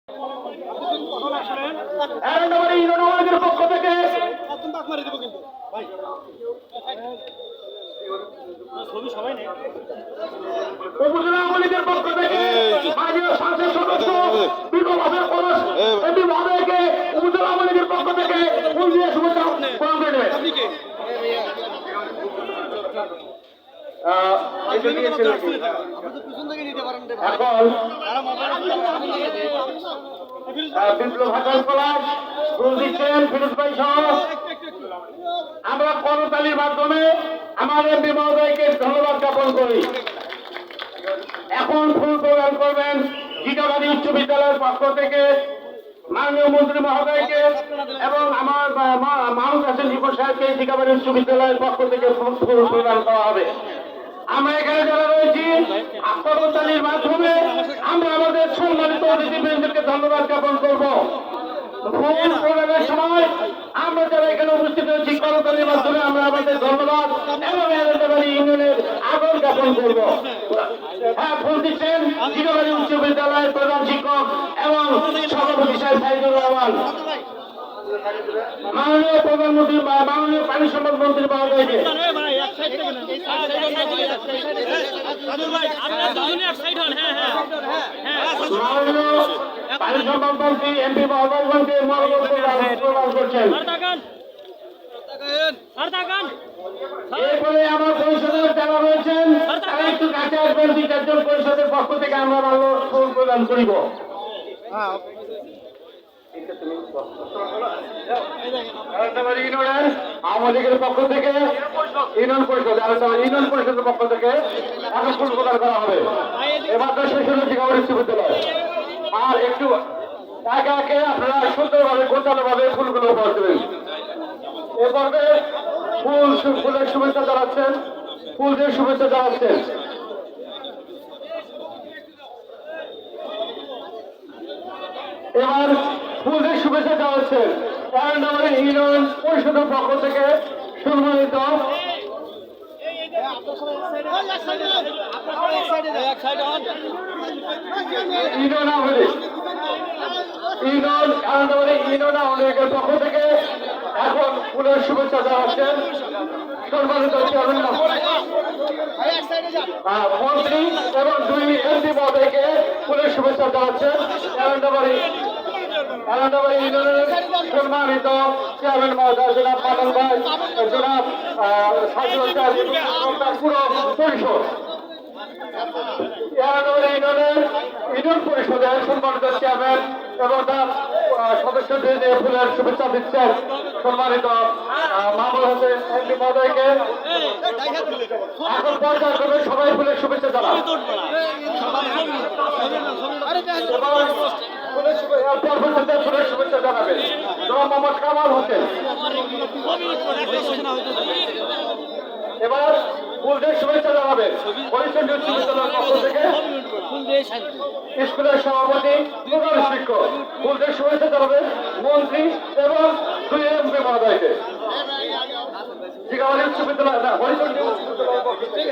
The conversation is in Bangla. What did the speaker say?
পক্ষ থেকে উপজেলা আওয়ামী লীগের পক্ষ থেকে মাননীয় সংসদ সদস্য এমপি মহোদয়কে উপজেলা আওয়ামী লীগের পক্ষ থেকে ফুল দিয়ে শুভেচ্ছা প্রদান করে নেবেন। এখন বিপ্লব হাসান পলাশ ফুল দিচ্ছেন ফিরোজ ভাই সহ আমরা করতালির মাধ্যমে আমার এমপি মহোদয়কে ধন্যবাদ জ্ঞাপন করি। এখন ফুল প্রদান করবেন জিকাবাড়ি উচ্চ বিদ্যালয়ের পক্ষ থেকে মাননীয় মন্ত্রী মহোদয়কে এবং আমার মাহমুদ হাসান জীবন সাহেবকে জিকাবাড়ি উচ্চ বিদ্যালয়ের পক্ষ থেকে ফুল প্রদান করা হবে। আমরা এখানে যারা রয়েছি করতালির মাধ্যমে আমরা আমাদের সম্মানিত অতিথিবৃন্দকে ধন্যবাদ জ্ঞাপন করবো। ফুল প্রদানের সময় আমরা যারা এখানে উপস্থিত হয়েছি করতালির মাধ্যমে আমরা আমাদের ধন্যবাদ এবং এলাকাবাড়ি ইউনিয়নের আদর জ্ঞাপন করব। হ্যাঁ, ফুল দিচ্ছেন জিকাবাড়ি উচ্চ বিদ্যালয়ের প্রধান শিক্ষক এবং সভাপতি সাহেব সাইদুর রহমান। মাননীয় প্রধানমন্ত্রী মাননীয় পানি সম্পদ মন্ত্রী মহোদয়কে মাননীয় পানি সম্পদ মন্ত্রী এমপি মহোদয়গণকে মনোনয়ন প্রদান করছেন। এরপরে আমার পরিষদের যারা রয়েছেন তারা একটু কাছে আসবেন। 2-4 জন পরিষদের পক্ষ থেকে আমরা ভালো ফুল প্রদান করিব। আওয়ামী লীগের পক্ষ থেকে ইউনিয়ন পরিষদ ইউনিয়ন পরিষদের পক্ষ থেকে এখন ফুল প্রদান করা হবে। এবার তো শেষ হলো জিকাবাড়ি উচ্চ বিদ্যালয়। আর একটু একে একে আপনারা সুন্দরভাবে গোছানোভাবে ফুলগুলো উপহার দেবেন। এ পর্বে ফুলের শুভেচ্ছা জানাচ্ছেন, ফুল দিয়ে শুভেচ্ছা জানাচ্ছেন। এবার ফুল দিয়ে শুভেচ্ছা জানাচ্ছেন ইউনিয়ন পরিষদের পক্ষ থেকে সম্মানিত ইউনিয়ন আওয়ামী লীগ ইউনিয়ন আওয়ামী লীগের পক্ষ থেকে এখন ফুলের শুভেচ্ছা জানাচ্ছেন সম্মানিত মন্ত্রী এবং 2 এমপি মহোদয়কে ফুলের শুভেচ্ছা জানাচ্ছেন এলাকাবাড়ি ইউনিয়নের সম্মানিত চেয়ারম্যান মহোদয় জনাব পাটন ভাই, জনাব সাইদুল পুরো পরিষদ এলাকাবাড়ি ইউনিয়ন পরিষদের সম্মানিত চেয়ারম্যান এবং তার সদস্যদের ফুলের শুভেচ্ছা দিচ্ছেন সম্মানিত মাহমুদ হাসান এমপি মহোদয়কে। এখন পর্যায়ক্রমে সবাই ফুলের শুভেচ্ছা জানান। ফুলের শুভেচ্ছা জানাবেন জনাব মোহাম্মদ কামাল হোসেন। এবার ফুলদের শুভেচ্ছা জানাবেন হরিচন্দ্র উচ্চ বিদ্যালয়ের পক্ষ থেকে স্কুলের সভাপতি প্রধান শিক্ষক। ফুলদের শুভেচ্ছা জানাবেন মন্ত্রী এবং 2 এমপি মহোদয়কে। জিকাবাড়ি উচ্চ বিদ্যালয় হরিচন্দ্র উচ্চ বিদ্যালয়ের পক্ষ থেকে